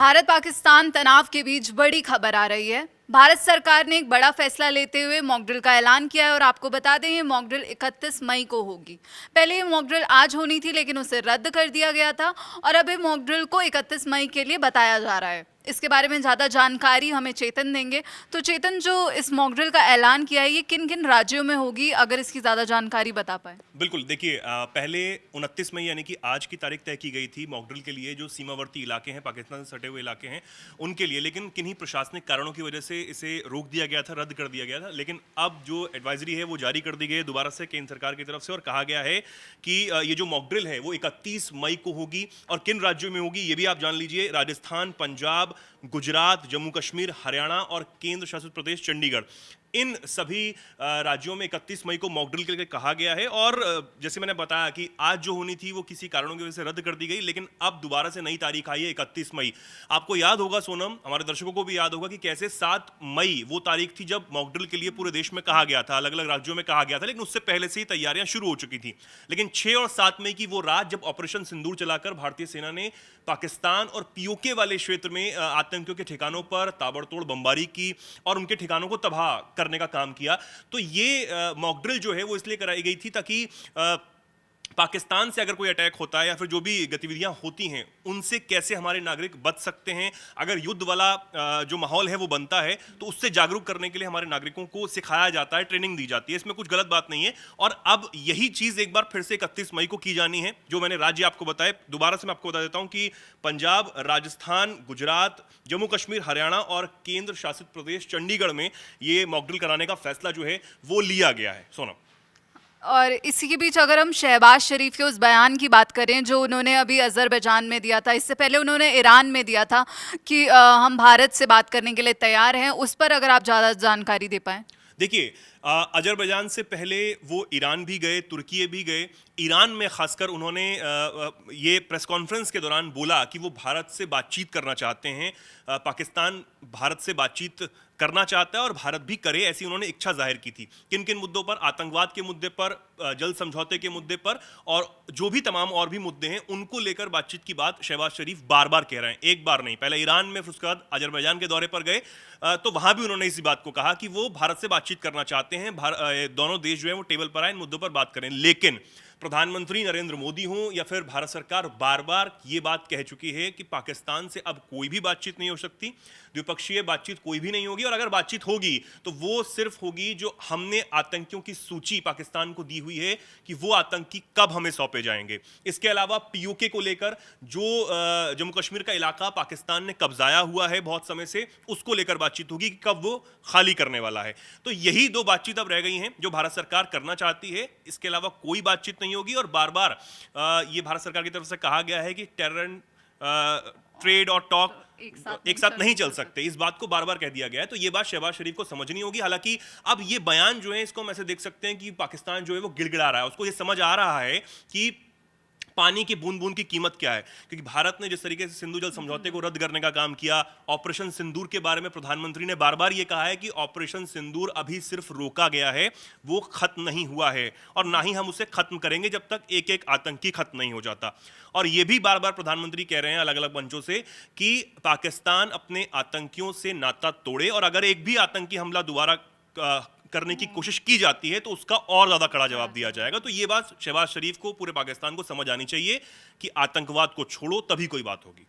भारत पाकिस्तान तनाव के बीच बड़ी खबर आ रही है। भारत सरकार ने एक बड़ा फैसला लेते हुए मॉक ड्रिल का ऐलान किया है और आपको बता दें ये मॉक ड्रिल 31 मई को होगी। पहले ये मॉक ड्रिल आज होनी थी लेकिन उसे रद्द कर दिया गया था और अब ये मॉक ड्रिल को 31 मई के लिए बताया जा रहा है। इसके बारे में ज़्यादा जानकारी हमें चेतन देंगे। तो चेतन, जो इस मॉक ड्रिल का ऐलान किया है ये किन किन राज्यों में होगी, अगर इसकी ज़्यादा जानकारी बता पाए। बिल्कुल, देखिए पहले 29 मई यानी कि आज की तारीख तय की गई थी मॉक ड्रिल के लिए, जो सीमावर्ती इलाके हैं, पाकिस्तान से सटे हुए इलाके हैं उनके लिए, लेकिन किन्हीं प्रशासनिक कारणों की वजह से इसे रोक दिया गया था, रद्द कर दिया गया था। लेकिन अब जो एडवाइजरी है वो जारी कर दी गई है दोबारा से केंद्र सरकार की तरफ से और कहा गया है कि ये जो मॉक ड्रिल है वो 31 मई को होगी। और किन राज्यों में होगी ये भी आप जान लीजिए। राजस्थान, पंजाब, गुजरात, जम्मू कश्मीर, हरियाणा और केंद्र शासित प्रदेश चंडीगढ़, इन सभी राज्यों में 31 मई को मॉक ड्रिल के लिए कहा गया है। और जैसे मैंने बताया कि आज जो होनी थी वो किसी कारणों की वजह से रद्द कर दी गई, लेकिन अब दोबारा से नई तारीख आई है 31 मई। आपको याद होगा सोनम, हमारे दर्शकों को भी याद होगा कि कैसे 7 मई वो तारीख थी जब मॉक ड्रिल के लिए पूरे देश में कहा गया था, अलग अलग राज्यों में कहा गया था, लेकिन उससे पहले से ही तैयारियां शुरू हो चुकी थी। लेकिन 6 और 7 मई की वो रात जब ऑपरेशन सिंदूर चलाकर भारतीय सेना ने पाकिस्तान और पीओके वाले क्षेत्र में आतंकियों के ठिकानों पर ताबड़तोड़ बमबारी की और उनके ठिकानों को तबाह करने का काम किया। तो ये मॉक ड्रिल जो है वो इसलिए कराई गई थी ताकि पाकिस्तान से अगर कोई अटैक होता है या फिर जो भी गतिविधियां होती हैं उनसे कैसे हमारे नागरिक बच सकते हैं, अगर युद्ध वाला जो माहौल है वो बनता है तो उससे जागरूक करने के लिए हमारे नागरिकों को सिखाया जाता है, ट्रेनिंग दी जाती है। इसमें कुछ गलत बात नहीं है। और अब यही चीज़ एक बार फिर से 31 मई को की जानी है। जो मैंने राज्य आपको बताए, दोबारा से मैं आपको बता देता हूं कि पंजाब, राजस्थान, गुजरात, जम्मू कश्मीर, हरियाणा और केंद्र शासित प्रदेश चंडीगढ़ में ये मॉक ड्रिल कराने का फैसला जो है वो लिया गया है। सोनम, और इसी के बीच अगर हम शहबाज शरीफ के उस बयान की बात करें जो उन्होंने अभी अजरबैजान में दिया था, इससे पहले उन्होंने ईरान में दिया था कि हम भारत से बात करने के लिए तैयार हैं, उस पर अगर आप ज़्यादा जानकारी दे पाएँ। देखिए अजरबैजान से पहले वो ईरान भी गए, तुर्की भी गए। ईरान में खासकर उन्होंने ये प्रेस कॉन्फ्रेंस के दौरान बोला कि वो भारत से बातचीत करना चाहते हैं, पाकिस्तान भारत से बातचीत करना चाहता है और भारत भी करे, ऐसी उन्होंने इच्छा जाहिर की थी। किन किन मुद्दों पर? आतंकवाद के मुद्दे पर, जल समझौते के मुद्दे पर और जो भी तमाम और भी मुद्दे हैं उनको लेकर बातचीत की बात शहबाज शरीफ बार बार कह रहे हैं। एक बार नहीं, पहले ईरान में, फिर उसके बाद अजरबैजान के दौरे पर गए तो वहां भी उन्होंने इसी बात को कहा कि वो भारत से बातचीत करना चाहते हैं, दोनों देश जो है वो टेबल पर आए, इन मुद्दों पर बात करें। लेकिन प्रधानमंत्री नरेंद्र मोदी हों या फिर भारत सरकार बार बार ये बात कह चुकी है कि पाकिस्तान से अब कोई भी बातचीत नहीं हो सकती, द्विपक्षीय बातचीत कोई भी नहीं होगी, और अगर बातचीत होगी तो वो सिर्फ होगी जो हमने आतंकियों की सूची पाकिस्तान को दी हुई है कि वो आतंकी कब हमें सौंपे जाएंगे। इसके अलावा पीओके को लेकर जो जम्मू कश्मीर का इलाका पाकिस्तान ने कब्जाया हुआ है बहुत समय से, उसको लेकर बातचीत होगी कि कब वो खाली करने वाला है। तो यही दो बातचीत अब रह गई हैं जो भारत सरकार करना चाहती है। इसके अलावा कोई बातचीत नहीं होगी। और बार बार ये भारत सरकार की तरफ से कहा गया है कि टेरर एंड ट्रेड और टॉक एक साथ नहीं चल सकते, इस बात को बार बार कह दिया गया है। तो ये बात शहबाज शरीफ को समझनी होगी। हालांकि अब ये बयान जो है इसको हम ऐसे देख सकते हैं कि पाकिस्तान जो है वो गिड़गिड़ा रहा है, उसको ये समझ आ रहा है कि पानी की बूंद बूंद की कीमत क्या है। क्योंकि भारत ने जिस तरीके से सिंधु जल समझौते को रद्द करने का काम किया, ऑपरेशन सिंदूर के बारे में प्रधानमंत्री ने बार बार ये कहा है कि ऑपरेशन सिंदूर अभी सिर्फ रोका गया है, वो खत्म नहीं हुआ है और ना ही हम उसे खत्म करेंगे जब तक एक एक आतंकी खत्म नहीं हो जाता। और ये भी बार बार प्रधानमंत्री कह रहे हैं अलग अलग मंचों से कि पाकिस्तान अपने आतंकियों से नाता तोड़े और अगर एक भी आतंकी हमला दोबारा करने की कोशिश की जाती है तो उसका और ज्यादा कड़ा जवाब दिया जाएगा। तो ये बात शहबाज शरीफ को, पूरे पाकिस्तान को समझ आनी चाहिए कि आतंकवाद को छोड़ो तभी कोई बात होगी।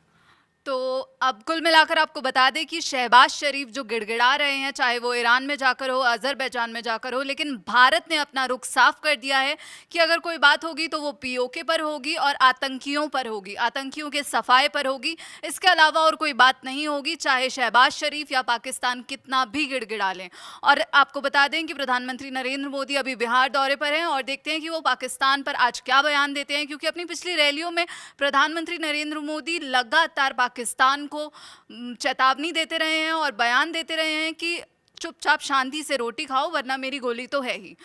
तो अब कुल मिलाकर आपको बता दें कि शहबाज शरीफ जो गिड़गिड़ा रहे हैं, चाहे वो ईरान में जाकर हो, अजरबैजान में जाकर हो, लेकिन भारत ने अपना रुख साफ कर दिया है कि अगर कोई बात होगी तो वो पीओके पर होगी और आतंकियों पर होगी, आतंकियों के सफाए पर होगी। इसके अलावा और कोई बात नहीं होगी, चाहे शहबाज शरीफ या पाकिस्तान कितना भी गिड़गिड़ा लें। और आपको बता दें कि प्रधानमंत्री नरेंद्र मोदी अभी बिहार दौरे पर हैं और देखते हैं कि वो पाकिस्तान पर आज क्या बयान देते हैं, क्योंकि अपनी पिछली रैलियों में प्रधानमंत्री नरेंद्र मोदी लगातार पाकिस्तान को चेतावनी देते रहे हैं और बयान देते रहे हैं कि चुपचाप शांति से रोटी खाओ वरना मेरी गोली तो है ही।